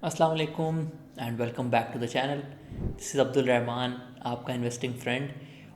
अस्सलाम वालेकुम and welcome back to the channel. This is Abdul Rahman, आपका इन्वेस्टिंग फ्रेंड।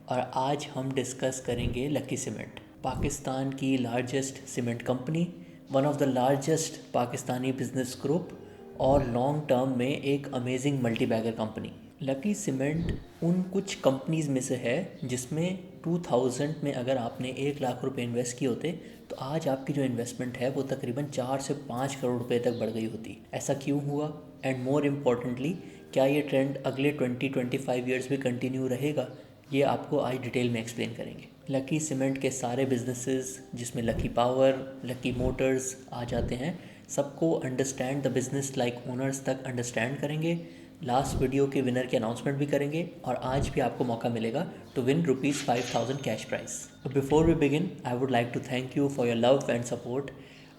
और आज हम डिस्कस करेंगे लकी सीमेंट, पाकिस्तान की largest cement company, one of the largest Pakistani business group और लॉन्ग टर्म में एक amazing multi bagger company. Lucky Cement उन कुछ कंपनीज़ में से है जिसमें 2000 में अगर आपने 1 लाख रुपए इन्वेस्ट किए होते तो आज आपकी जो इन्वेस्टमेंट है वो तकरीबन 4 से 5 करोड़ रुपए तक बढ़ गई होती। ऐसा क्यों हुआ एंड मोर इम्पॉर्टेंटली क्या ये ट्रेंड अगले 20-25 ईयर्स भी कंटिन्यू रहेगा, ये आपको आज डिटेल में एक्सप्लेन करेंगे। लकी सीमेंट के सारे बिजनेसेस जिसमें लकी पावर, लकी मोटर्स आ जाते हैं, सबको understand the business like owners तक अंडरस्टैंड करेंगे। लास्ट वीडियो के विनर की अनाउंसमेंट भी करेंगे और आज भी आपको मौका मिलेगा to win ₹5000 cash prize. Before we begin I would like to thank you for your love and support.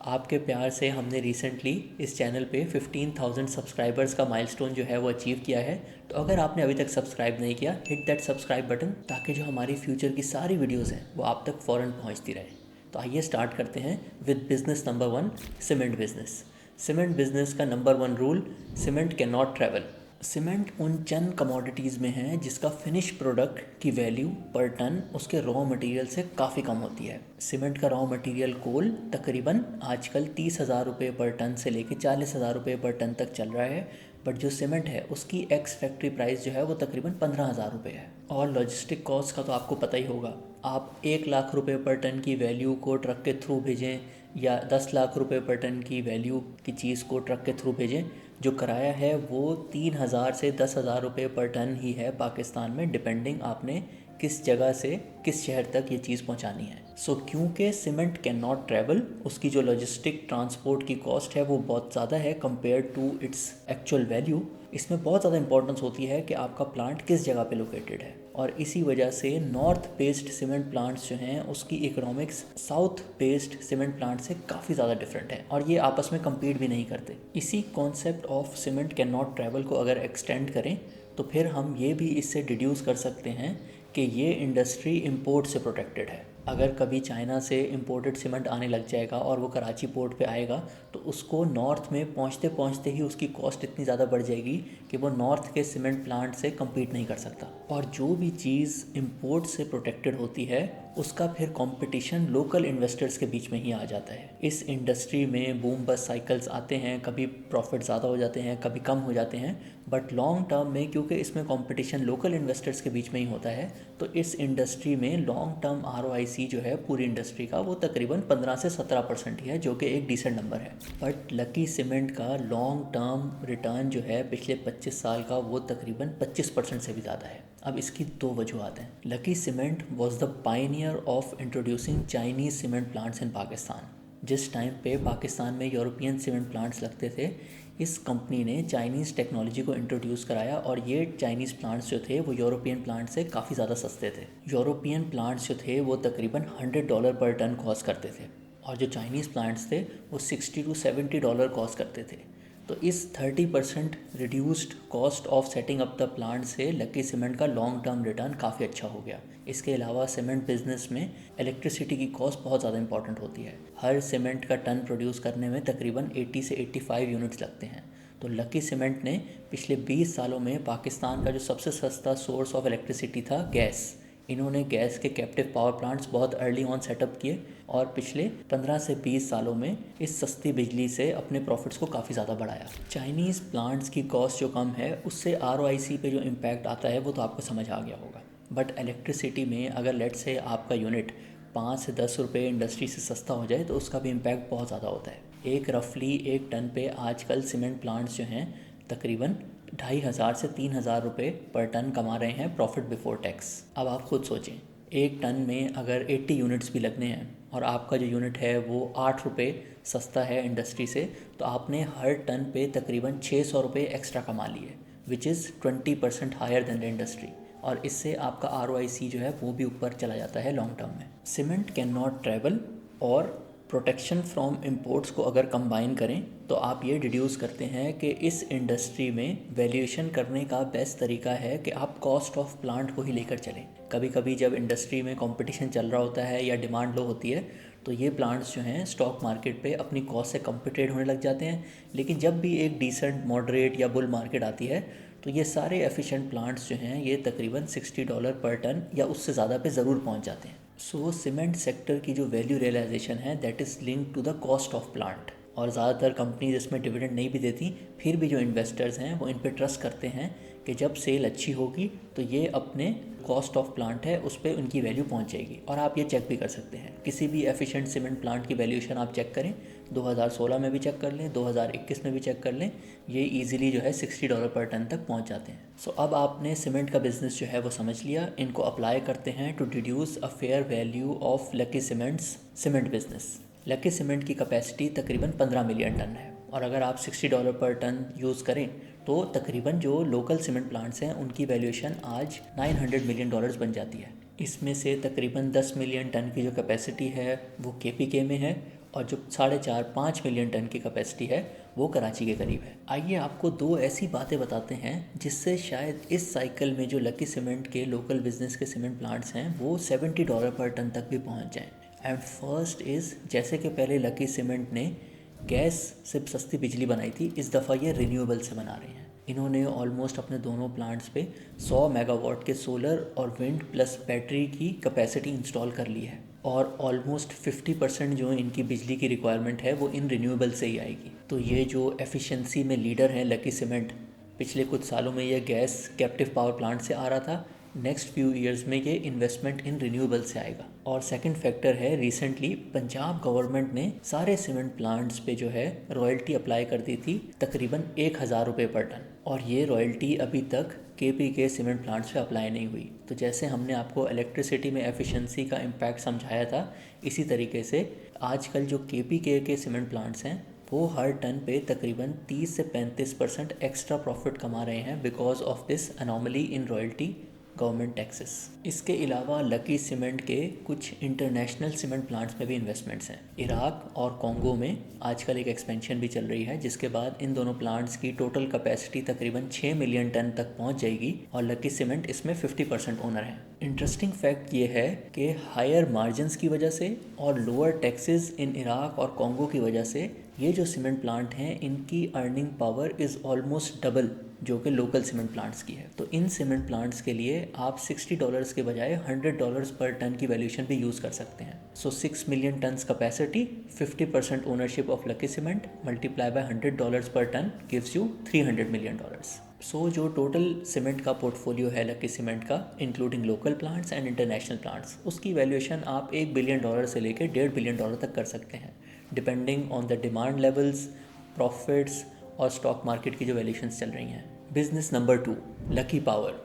आपके प्यार से हमने रिसेंटली इस चैनल पे 15,000 सब्सक्राइबर्स का माइलस्टोन जो है वो अचीव किया है। तो अगर आपने अभी तक सब्सक्राइब नहीं किया, हिट दैट सब्सक्राइब बटन ताकि जो हमारी फ्यूचर की सारी वीडियोज़ हैं वो आप तक फ़ौरन पहुँचती रहे। तो आइए स्टार्ट करते हैं with business number 1, cement business. Cement business का number 1 rule, cement can not travel. Cement उन चंद कमोडिटीज़ में है जिसका फिनिश प्रोडक्ट की वैल्यू पर टन उसके रॉ मटेरियल से काफ़ी कम होती है। सीमेंट का रॉ मटेरियल कोल तकरीबन आजकल 30,000 रुपये पर टन से लेके 40,000 रुपये पर टन तक चल रहा है, बट जो सीमेंट है उसकी एक्स फैक्ट्री प्राइस जो है वो तकरीबन 15,000 रुपये है। और लॉजिस्टिक कॉस्ट का तो आपको पता ही होगा, आप 1 लाख रुपये पर टन की वैल्यू को ट्रक के थ्रू भेजें या 10 लाख रुपये पर टन की वैल्यू की चीज़ को ट्रक के थ्रू भेजें, जो किराया है वो 3,000 से 10,000 रुपये पर टन ही है पाकिस्तान में, डिपेंडिंग आपने किस जगह से किस शहर तक ये चीज़ पहुंचानी है। सो क्योंकि सीमेंट कैन नॉट ट्रैवल, उसकी जो लॉजिस्टिक ट्रांसपोर्ट की कॉस्ट है वो बहुत ज़्यादा है compare to its actual value. इसमें बहुत ज़्यादा इंपॉर्टेंस होती है कि आपका प्लांट किस जगह पे लोकेटेड है, और इसी वजह से नॉर्थ बेस्ड सीमेंट प्लांट्स जो हैं उसकी economics south based cement plant से काफ़ी ज़्यादा डिफरेंट है और ये आपस में कम्पीट भी नहीं करते। इसी concept of cement can not travel को अगर एक्सटेंड करें तो फिर हम ये भी इससे डिड्यूस कर सकते हैं कि ये इंडस्ट्री इंपोर्ट से प्रोटेक्टेड है। अगर कभी चाइना से इंपोर्टेड सीमेंट आने लग जाएगा और वो कराची पोर्ट पे आएगा तो उसको नॉर्थ में पहुंचते पहुंचते ही उसकी कॉस्ट इतनी ज़्यादा बढ़ जाएगी कि वो नॉर्थ के सीमेंट प्लांट से कम्पीट नहीं कर सकता। और जो भी चीज़ इंपोर्ट से प्रोटेक्टेड होती है उसका फिर कंपटीशन लोकल इन्वेस्टर्स के बीच में ही आ जाता है। इस इंडस्ट्री में बूम बस साइकिल्स आते हैं, कभी प्रॉफिट ज़्यादा हो जाते हैं, कभी कम हो जाते हैं, बट लॉन्ग टर्म में क्योंकि इसमें कंपटीशन लोकल इन्वेस्टर्स के बीच में ही होता है तो इस इंडस्ट्री में लॉन्ग टर्म ROIC जो है पूरी इंडस्ट्री का वो तकरीबन 15 से 17% ही है, जो कि एक डिसेंट नंबर है। बट लकी सीमेंट का लॉन्ग टर्म रिटर्न जो है पिछले 25 साल का वो तकरीबन 25% से भी ज़्यादा है। अब इसकी दो वजूहत हैं। Lucky cement was the pioneer of introducing Chinese cement plants in Pakistan. जिस टाइम पे पाकिस्तान में यूरोपियन सीमेंट प्लांट्स लगते थे, इस कंपनी ने चाइनीज़ टेक्नोलॉजी को इंट्रोड्यूस कराया और ये चाइनीज़ प्लांट्स जो थे वो यूरोपियन प्लांट से काफ़ी ज़्यादा सस्ते थे। यूरोपियन प्लांट्स जो थे वो तकरीबन $100 पर टन कॉस्ट करते थे और जो चाइनीज़ प्लांट्स थे वो $60 to $70 कॉस्ट करते थे। तो इस 30% reduced cost of setting up the plant से लकी सीमेंट का लॉन्ग टर्म रिटर्न काफ़ी अच्छा हो गया। इसके अलावा सीमेंट बिजनेस में इलेक्ट्रिसिटी की कॉस्ट बहुत ज़्यादा इंपॉर्टेंट होती है। हर सीमेंट का टन प्रोड्यूस करने में तकरीबन 80 से 85 यूनिट्स लगते हैं। तो लकी सीमेंट ने पिछले 20 सालों में पाकिस्तान का जो सबसे सस्ता सोर्स ऑफ इलेक्ट्रिसिटी था गैस, इन्होंने गैस के कैप्टिव पावर प्लांट्स बहुत अर्ली ऑन सेटअप किए और पिछले 15 से 20 सालों में इस सस्ती बिजली से अपने प्रॉफिट्स को काफ़ी ज़्यादा बढ़ाया। चाइनीज़ प्लांट्स की कॉस्ट जो कम है उससे ROIC पे जो इम्पैक्ट आता है वो तो आपको समझ आ गया होगा। बट इलेक्ट्रिसिटी में अगर लेट से आपका यूनिट 5 से 10 रुपये इंडस्ट्री से सस्ता हो जाए तो उसका भी इम्पैक्ट बहुत ज़्यादा होता है। एक रफली 1 टन पे आजकल सीमेंट प्लांट्स जो हैं तकरीबन 2,500 से 3,000 रुपये पर टन कमा रहे हैं प्रॉफिट बिफोर टैक्स। अब आप खुद सोचें, 1 टन में अगर 80 यूनिट्स भी लगने हैं और आपका जो यूनिट है वो 8 रुपये सस्ता है इंडस्ट्री से, तो आपने हर टन पे तकरीबन 600 रुपये एक्स्ट्रा कमा लिए, which is 20% higher than the industry. और इससे आपका ROIC जो है वो भी ऊपर चला जाता है लॉन्ग टर्म में। सीमेंट कैन नॉट ट्रैवल और प्रोटेक्शन फ्रॉम इंपोर्ट्स को अगर कंबाइन करें तो आप ये डिड्यूस करते हैं कि इस इंडस्ट्री में वैल्यूएशन करने का बेस्ट तरीका है कि आप कॉस्ट ऑफ प्लांट को ही लेकर चलें। कभी कभी जब इंडस्ट्री में कंपटीशन चल रहा होता है या डिमांड लो होती है तो ये प्लांट्स जो हैं स्टॉक मार्केट पे अपनी कॉस्ट से कम्पिटेट होने लग जाते हैं। लेकिन जब भी एक डिसेंट मॉडरेट या बुल मार्केट आती है तो ये सारे एफिशिएंट प्लांट्स जो हैं ये तकरीबन $60 पर टन या उससे ज़्यादा पे ज़रूर पहुंच जाते हैं। सो सीमेंट सेक्टर की जो वैल्यू रियलाइजेशन है that is linked to the cost of plant. और ज़्यादातर कंपनीज इसमें डिविडेंड नहीं भी देती, फिर भी जो इन्वेस्टर्स हैं वो इन पे ट्रस्ट करते हैं कि जब सेल अच्छी होगी तो ये अपने कॉस्ट ऑफ प्लांट है उस पर उनकी वैल्यू पहुंच जाएगी। और आप ये चेक भी कर सकते हैं, किसी भी एफिशिएंट सीमेंट प्लांट की वैल्यूएशन आप चेक करें, 2016 में भी चेक कर लें, 2021 में भी चेक कर लें, ये इजीली जो है $60 पर टन तक पहुंच जाते हैं। सो अब आपने सीमेंट का बिजनेस जो है वो समझ लिया, इनको अप्लाई करते हैं to deduce a fair value of Lucky Cements cement business. Lucky Cement की कैपेसिटी तकरीबन 15 मिलियन टन है और अगर आप $60 पर टन यूज़ करें तो तकरीबन जो लोकल सीमेंट प्लांट्स हैं उनकी वैल्यूएशन आज $900 मिलियन बन जाती है। इसमें से तकरीबन 10 मिलियन टन की जो कैपेसिटी है वो केपीके में है और जो 4.5-5 मिलियन टन की कैपेसिटी है वो कराची के करीब है। आइए आपको दो ऐसी बातें बताते हैं जिससे शायद इस साइकिल में जो लकी सीमेंट के लोकल बिजनेस के सीमेंट प्लांट्स हैं वो $70 पर टन तक भी पहुंच जाएं। एंड फर्स्ट इज़, जैसे कि पहले लकी सीमेंट ने गैस से सस्ती बिजली बनाई थी, इस दफ़ा ये रिन्यूएबल से बना रहे हैं। इन्होंने ऑलमोस्ट अपने दोनों प्लांट्स पे 100 मेगावाट के सोलर और विंड प्लस बैटरी की कैपेसिटी इंस्टॉल कर ली है और ऑलमोस्ट 50% जो इनकी बिजली की रिक्वायरमेंट है वो इन रिन्यूएबल से ही आएगी। तो ये जो एफिशिएंसी में लीडर है लकी सीमेंट, पिछले कुछ सालों में ये गैस कैप्टिव पावर प्लांट से आ रहा था, नेक्स्ट फ्यू ईयर्स में ये इन्वेस्टमेंट इन रिन्यूएबल से आएगा। और सेकंड फैक्टर है, रिसेंटली पंजाब गवर्नमेंट ने सारे सीमेंट प्लांट्स पे जो है रॉयल्टी अप्लाई कर दी थी तकरीबन $1000 पर टन, और ये रॉयल्टी अभी तक केपीके सीमेंट प्लांट्स पे अप्लाई नहीं हुई। तो जैसे हमने आपको इलेक्ट्रिसिटी में एफिशिएंसी का इम्पैक्ट समझाया था, इसी तरीके से आजकल जो केपीके के सीमेंट प्लांट्स हैं वो हर टन पे तकरीबन 30 से 35% एक्स्ट्रा प्रॉफिट कमा रहे हैं because of this anomaly in royalty government taxes. इसके अलावा लकी सीमेंट के कुछ इंटरनेशनल सीमेंट प्लांट्स में भी इन्वेस्टमेंट्स हैं। इराक और कॉन्गो में आजकल एक एक्सपेंशन भी चल रही है जिसके बाद इन दोनों प्लांट्स की टोटल कैपेसिटी तकरीबन 6 मिलियन टन तक पहुंच जाएगी और लकी सीमेंट इसमें 50% ओनर है। इंटरेस्टिंग फैक्ट ये है कि हायर मार्जिन्स की वजह से और लोअर टैक्सेस इन इराक और कॉन्गो की वजह से ये जो सीमेंट प्लांट हैं इनकी earning power is almost double जो कि लोकल सीमेंट प्लांट्स की है। तो इन सीमेंट प्लांट्स के लिए आप $60 के बजाय $100 पर टन की वैल्यूएशन भी यूज़ कर सकते हैं। सो 6 million turns capacity, 50% ownership of lucky cement multiply by $100 पर टन गिव्स यू $300 मिलियन। सो जो टोटल सीमेंट का पोर्टफोलियो है लकी सीमेंट का, including local plants and international plants, उसकी वैल्यूएशन आप $1 बिलियन से लेकर $1.5 बिलियन तक कर सकते हैं depending on the demand levels, profits और स्टॉक मार्केट की जो वैल्यूएशंस चल रही हैं। Business number 2, Lucky Power.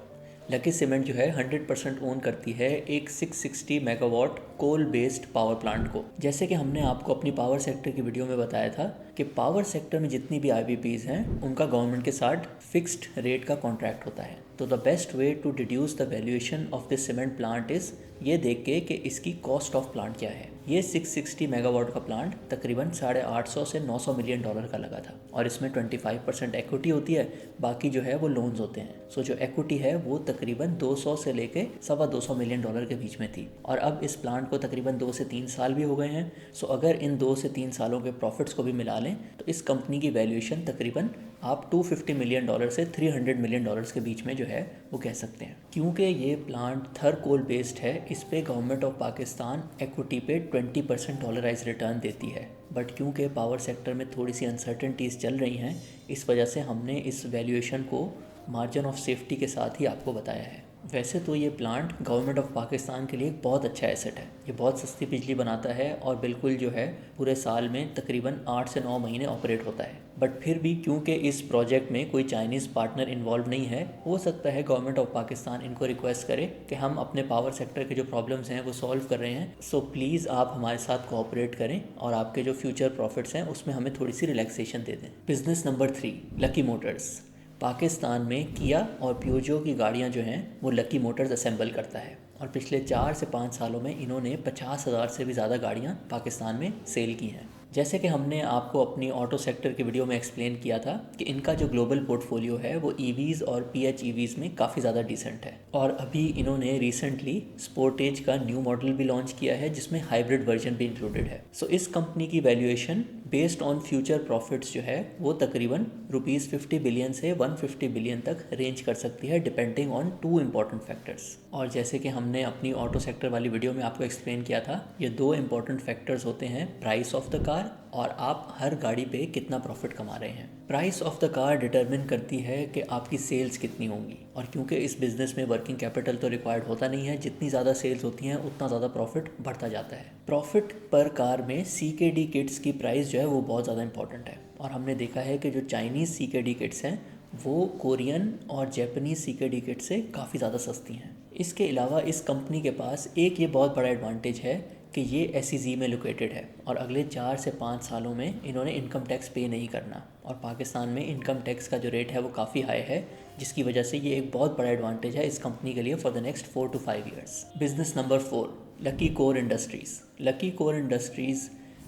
Lucky Cement जो है 100% ओन करती है एक 660 megawatt coal based power plant को। जैसे कि हमने आपको अपनी पावर सेक्टर की वीडियो में बताया था कि पावर सेक्टर में जितनी भी IPPs हैं उनका गवर्नमेंट के साथ फिक्स्ड रेट का कॉन्ट्रैक्ट होता है। तो the best way to deduce the valuation of this cement plant is ये देख के कि इसकी कॉस्ट ऑफ प्लांट क्या है। ये 660 मेगावाट का प्लांट तकरीबन $850 से $900 मिलियन का लगा था और इसमें 25% इक्विटी होती है, बाकी जो है वो लोन्स होते हैं। सो जो इक्विटी है वो तकरीबन 200 से लेके $250 मिलियन के बीच में थी और अब इस प्लांट को तकरीबन 2 से 3 साल भी हो गए हैं। सो अगर इन 2 से 3 सालों के प्रॉफिट्स को भी मिला लें तो इस कंपनी की वैल्यूएशन तकरीबन आप $250 मिलियन से $300 मिलियन के बीच में जो है वो कह सकते हैं। क्योंकि ये प्लांट थर कोल बेस्ड है, इस पे गवर्नमेंट ऑफ पाकिस्तान इक्विटी पे 20% डॉलराइज रिटर्न देती है, बट क्योंकि पावर सेक्टर में थोड़ी सी अनसर्टेनिटीज़ चल रही हैं इस वजह से हमने इस वैल्यूएशन को मार्जिन ऑफ सेफ्टी के साथ ही आपको बताया है। वैसे तो ये प्लांट गवर्नमेंट ऑफ पाकिस्तान के लिए एक बहुत अच्छा एसेट है। ये बहुत सस्ती बिजली बनाता है और बिल्कुल जो है पूरे साल में तकरीबन 8 से 9 महीने ऑपरेट होता है। बट फिर भी क्योंकि इस प्रोजेक्ट में कोई चाइनीज़ पार्टनर इन्वॉल्व नहीं है, हो सकता है गवर्नमेंट ऑफ पाकिस्तान इनको रिक्वेस्ट करे कि हम अपने पावर सेक्टर के जो प्रॉब्लम्स हैं वो सॉल्व कर रहे हैं, सो प्लीज़ आप हमारे साथ कोऑपरेट करें और आपके जो फ्यूचर प्रॉफिट्स हैं उसमें हमें थोड़ी सी रिलैक्सेशन दे दें। Business number 3, lucky Motors. Pakistan में किया और प्यूजो की गाड़ियां जो हैं वो लकी मोटर्स असेंबल करता है और पिछले 4 से 5 सालों में इन्होंने 50,000 से भी ज़्यादा गाड़ियां पाकिस्तान में सेल की हैं। जैसे कि हमने आपको अपनी ऑटो सेक्टर की वीडियो में एक्सप्लेन किया था कि इनका जो ग्लोबल पोर्टफोलियो है वो ईवीज़ और PHEVs में काफ़ी ज़्यादा डिसेंट है। और अभी इन्होंने रिसेंटली स्पोर्टेज का न्यू मॉडल भी लॉन्च किया है जिसमें हाइब्रिड वर्जन भी इंक्लूडेड है। सो इस कंपनी की valuation based on future profits जो है वो तकरीबन ₹50 बिलियन से 150 बिलियन तक रेंज कर सकती है डिपेंडिंग ऑन 2 इंपॉर्टेंट फैक्टर्स। और जैसे कि हमने अपनी ऑटो सेक्टर वाली वीडियो में आपको एक्सप्लेन किया था, ये 2 इंपॉर्टेंट फैक्टर्स होते हैं प्राइस ऑफ द कार और आप हर गाड़ी पे कितना प्रॉफिट कमा रहे हैं। Price of the car determine करती है कि आपकी सेल्स कितनी होंगी, और क्योंकि इस बिज़नेस में वर्किंग कैपिटल तो रिक्वायर्ड होता नहीं है, जितनी ज़्यादा सेल्स होती हैं उतना ज़्यादा प्रॉफिट बढ़ता जाता है। प्रॉफिट पर कार में CKD किट्स की प्राइस जो है वो बहुत ज़्यादा इंपॉर्टेंट है, और हमने देखा है कि जो चाइनीज़ CKD किट्स हैं वो कोरियन और जापानीज़ CKD किट से काफ़ी ज़्यादा सस्ती हैं। इसके अलावा इस कंपनी के पास एक ये बहुत बड़ा एडवांटेज है कि ये SEZ में लोकेटेड है, और अगले 4 से 5 सालों में इन्होंने इनकम टैक्स पे नहीं करना, और पाकिस्तान में इनकम टैक्स का जो रेट है वो काफ़ी हाई है, जिसकी वजह से ये एक बहुत बड़ा एडवांटेज है इस कंपनी के लिए for the next 4 to 5 years. Business number 4, Lucky Core Industries. Lucky Core Industries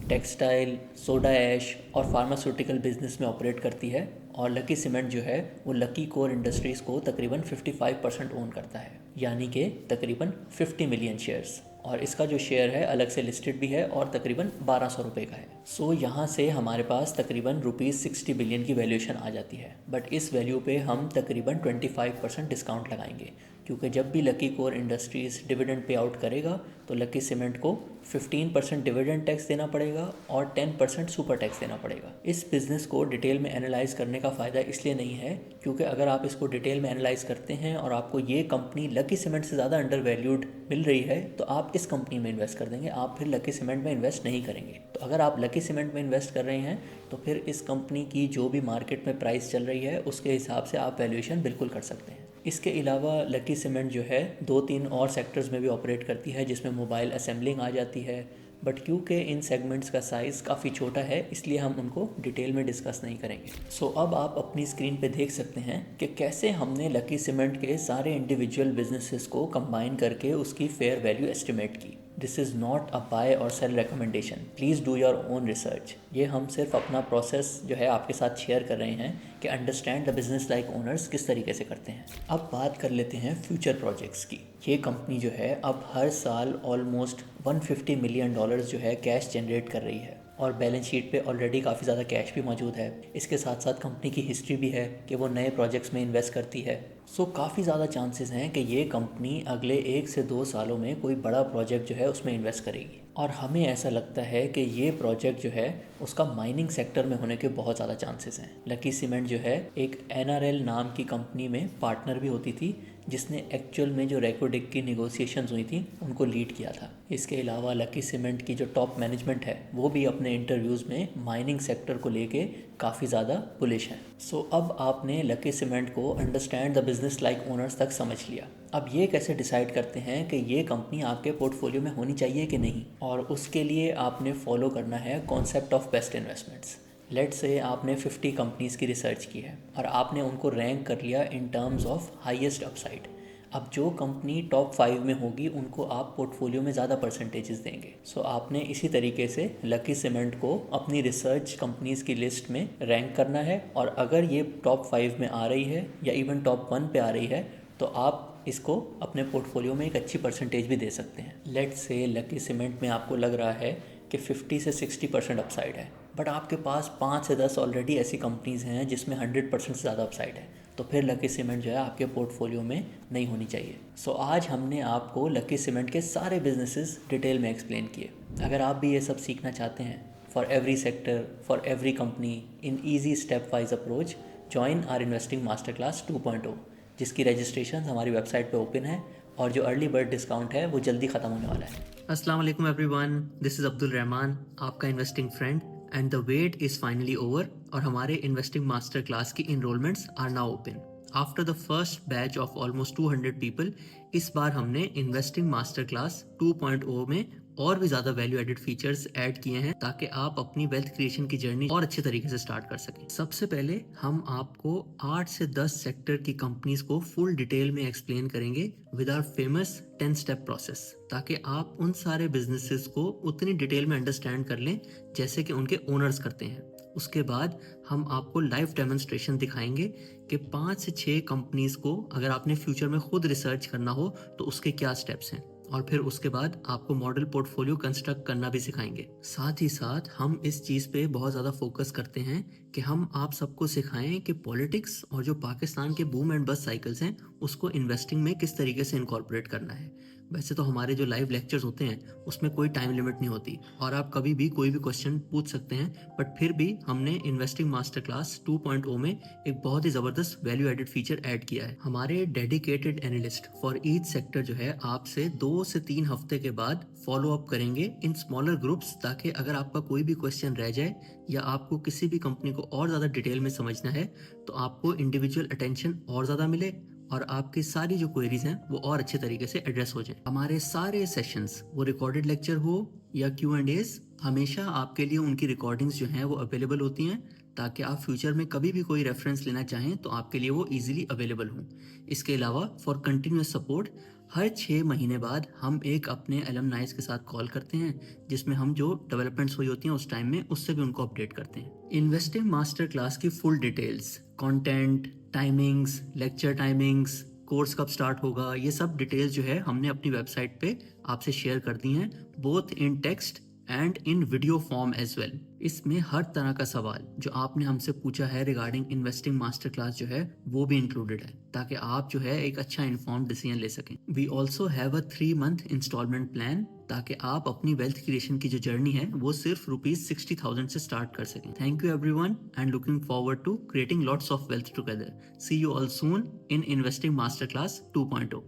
textile, soda ash और फार्मास्यूटिकल बिजनेस में ऑपरेट करती है, और लकी सीमेंट जो है वो लकी कोर इंडस्ट्रीज़ को तकरीबन 55% ओन करता है, यानी कि तकरीबन 50 मिलियन शेयर्स, और इसका जो शेयर है अलग से लिस्टेड भी है और तकरीबन 1200 रुपये का है। सो यहाँ से हमारे पास तकरीबन ₹60 बिलियन की वैल्यूएशन आ जाती है, बट इस वैल्यू पे हम तकरीबन 25% डिस्काउंट लगाएंगे, क्योंकि जब भी lucky Core industries dividend pay out करेगा तो लकी सीमेंट को 15% डिविडेंड टैक्स देना पड़ेगा और 10% सुपर टैक्स देना पड़ेगा। इस बिज़नेस को डिटेल में एनालाइज करने का फ़ायदा इसलिए नहीं है क्योंकि अगर आप इसको डिटेल में एनालाइज करते हैं और आपको ये कंपनी लकी सीमेंट से ज़्यादा अंडर वैल्यूड मिल रही है तो आप इस कंपनी में इन्वेस्ट कर देंगे, आप फिर लकी सीमेंट में इन्वेस्ट नहीं करेंगे। तो अगर आप लकी सीमेंट में इन्वेस्ट कर रहे हैं तो फिर इस कंपनी की जो भी मार्केट में प्राइस चल रही है उसके हिसाब से आप वैल्यूएशन बिल्कुल कर सकते हैं। इसके अलावा लकी सीमेंट जो है 2-3 और सेक्टर्स में भी ऑपरेट करती है, जिसमें मोबाइल असेंबलिंग आ जाती है, बट क्योंकि इन सेगमेंट्स का साइज़ काफ़ी छोटा है इसलिए हम उनको डिटेल में डिस्कस नहीं करेंगे। सो अब आप अपनी स्क्रीन पे देख सकते हैं कि कैसे हमने लकी सीमेंट के सारे इंडिविजुअल बिजनेसेस को कंबाइन करके उसकी फेयर वैल्यू एस्टिमेट की। This is not a buy और sell recommendation, please do your own research. ये हम सिर्फ अपना प्रोसेस जो है आपके साथ शेयर कर रहे हैं कि understand the business like owners किस तरीके से करते हैं। अब बात कर लेते हैं फ्यूचर प्रोजेक्ट्स की। ये कंपनी जो है अब हर साल ऑलमोस्ट $150 मिलियन जो है कैश जनरेट कर रही है, और बैलेंस शीट पे ऑलरेडी काफ़ी ज़्यादा कैश भी मौजूद है। इसके साथ साथ कंपनी की हिस्ट्री भी है कि वो नए प्रोजेक्ट्स में इन्वेस्ट करती है। सो काफ़ी ज़्यादा चांसेस हैं कि ये कंपनी अगले 1 से 2 सालों में कोई बड़ा प्रोजेक्ट जो है उसमें इन्वेस्ट करेगी, और हमें ऐसा लगता है कि ये प्रोजेक्ट जो है उसका माइनिंग सेक्टर में होने के बहुत ज़्यादा चांसेस हैं। लकी सीमेंट जो है एक NRL नाम की कंपनी में पार्टनर भी होती थी, जिसने एक्चुअल में जो रेकोडिक की निगोसिएशंस हुई थी उनको लीड किया था। इसके अलावा लकी सीमेंट की जो टॉप मैनेजमेंट है वो भी अपने इंटरव्यूज़ में माइनिंग सेक्टर को लेके काफ़ी ज़्यादा बुलिश है। सो अब आपने लकी सीमेंट को understand the business like owners तक समझ लिया। अब ये कैसे डिसाइड करते हैं कि ये कंपनी आपके पोर्टफोलियो में होनी चाहिए कि नहीं, और उसके लिए आपने फॉलो करना है concept of best investments. Let's say आपने 50 कंपनीज़ की रिसर्च की है और आपने उनको रैंक कर लिया in terms of highest upside. अब जो कंपनी टॉप 5 में होगी उनको आप पोर्टफोलियो में ज़्यादा परसेंटेजेस देंगे। सो आपने इसी तरीके से लकी सीमेंट को अपनी रिसर्च कंपनीज़ की लिस्ट में रैंक करना है, और अगर ये टॉप 5 में आ रही है या इवन टॉप 1 पे आ रही है तो आप इसको अपने पोर्टफोलियो में एक अच्छी परसेंटेज भी दे सकते हैं। लेट से लकी सीमेंट में आपको लग रहा है कि 50 से 60% अपसाइड है, बट आपके पास 5 से 10 ऑलरेडी ऐसी कंपनीज़ हैं जिसमें 100% से ज़्यादा अपसाइड है, तो फिर लकी सीमेंट जो है आपके पोर्टफोलियो में नहीं होनी चाहिए। सो आज हमने आपको लकी सीमेंट के सारे बिजनेसेस डिटेल में एक्सप्लेन किए। अगर आप भी ये सब सीखना चाहते हैं for every sector, for every company in easy step wise approach, join our investing master class 2.0, जिसकी रजिस्ट्रेशन हमारी वेबसाइट पे ओपन है, और जो अर्ली बर्ड डिस्काउंट है वो जल्दी ख़त्म होने वाला है। अस्सलाम वालेकुम everyone, this is Abdul Rahman, आपका investing friend, and the wait is finally over, और हमारे इन्वेस्टिंग मास्टर क्लास की enrolments are now open. After the first batch of almost 200 people, इस बार हमने इन्वेस्टिंग मास्टर क्लास 2.0 में और भी ज़्यादा वैल्यू एडेड फीचर्स ऐड किए हैं ताकि आप अपनी वेल्थ क्रिएशन की जर्नी और अच्छे तरीके से स्टार्ट कर सकें। सबसे पहले हम आपको 8 से 10 सेक्टर की कंपनीज को फुल डिटेल में एक्सप्लेन करेंगे with our famous 10 step process, ताकि आप उन सारे बिजनेसेस को उतनी डिटेल में अंडरस्टैंड कर लें जैसे कि उनके ओनर्स करते हैं। उसके बाद हम आपको लाइव डेमोन्स्ट्रेशन दिखाएंगे कि 5 से 6 कंपनीज को अगर आपने फ्यूचर में खुद रिसर्च करना हो तो उसके क्या स्टेप्स हैं, और फिर उसके बाद आपको मॉडल पोर्टफोलियो कंस्ट्रक्ट करना भी सिखाएंगे। साथ ही साथ हम इस चीज़ पे बहुत ज़्यादा फोकस करते हैं कि हम आप सबको सिखाएं कि पॉलिटिक्स और जो पाकिस्तान के बूम एंड बस्ट साइकिल्स हैं उसको इन्वेस्टिंग में किस तरीके से इनकॉर्पोरेट करना है। वैसे तो हमारे जो लाइव लेक्चर्स होते हैं उसमें कोई टाइम लिमिट नहीं होती और आप कभी भी कोई भी क्वेश्चन पूछ सकते हैं, बट फिर भी हमने इन्वेस्टिंग मास्टर क्लास 2.0 में एक बहुत ही ज़बरदस्त वैल्यू एडेड फीचर ऐड किया है। हमारे dedicated analyst for each sector जो है आपसे 2 से 3 हफ्ते के बाद फॉलो अप करेंगे इन स्मॉलर ग्रुप्स, ताकि अगर आपका कोई भी क्वेश्चन रह जाए या आपको किसी भी कंपनी को और ज़्यादा डिटेल में समझना है तो आपको इंडिविजुअल अटेंशन और ज़्यादा मिले और आपकी सारी जो क्वेरीज हैं वो और अच्छे तरीके से एड्रेस हो जाए। हमारे सारे सेशंस, वो रिकॉर्डेड लेक्चर हो या Q&As, हमेशा आपके लिए उनकी रिकॉर्डिंग्स जो हैं वो अवेलेबल होती हैं, ताकि आप फ्यूचर में कभी भी कोई रेफरेंस लेना चाहें तो आपके लिए वो इजीली अवेलेबल हों। इसके अलावा फॉर कंटिन्यूस सपोर्ट हर 6 महीने बाद हम एक अपने एलमनाइज के साथ कॉल करते हैं, जिसमें हम जो डेवलपमेंट्स हुई होती हैं उस टाइम में उससे भी उनको अपडेट करते हैं। इन्वेस्टिंग मास्टर क्लास की full details, content, timings, lecture timings, course कब स्टार्ट होगा, ये सब डिटेल्स जो है हमने अपनी वेबसाइट पे आपसे शेयर कर दी हैं, both in text and in video form as well. इसमें हर तरह का सवाल जो आपने हमसे पूछा है रिगार्डिंग इन्वेस्टिंग मास्टर क्लास जो है वो भी इंक्लूडेड है, ताकि आप जो है एक अच्छा इन्फॉर्म डिसीजन ले सकें। We also have a 3 month installment plan, ताकि आप अपनी वेल्थ क्रिएशन की जो जर्नी है वो सिर्फ ₹60,000 से स्टार्ट कर सकें। Thank you everyone and looking forward to creating lots of wealth together. See you all soon in investing master class 2.0।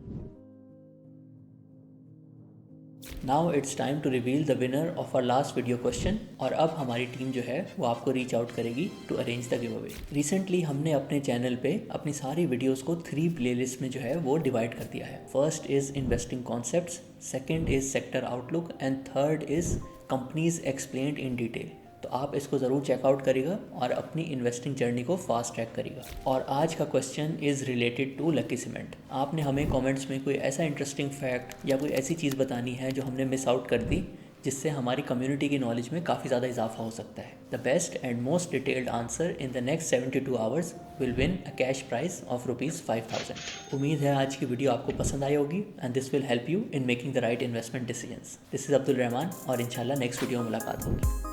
Now it's time to reveal the winner of our last video question, और अब हमारी team जो है वो आपको reach out करेगी to arrange the giveaway. Recently हमने अपने चैनल पे अपनी सारी वीडियोस को 3 प्लेलिस्ट में जो है वो डिवाइड कर दिया है। First is investing concepts, second is sector outlook and third is companies explained in detail. तो आप इसको ज़रूर चेकआउट करिएगा और अपनी इन्वेस्टिंग जर्नी को फास्ट ट्रैक करिएगा। और आज का question is related to Lucky Cement. आपने हमें कमेंट्स में कोई ऐसा इंटरेस्टिंग फैक्ट या कोई ऐसी चीज़ बतानी है जो हमने मिस आउट कर दी, जिससे हमारी कम्युनिटी की नॉलेज में काफ़ी ज़्यादा इजाफा हो सकता है। The best and most detailed answer in the next 72 hours will win a cash prize of ₹5,000। उम्मीद है आज की वीडियो आपको पसंद आई होगी and this will help you in making the right investment decisions. This is Abdul Rahman और इंशाल्लाह नेक्स्ट वीडियो में मुलाकात होगी।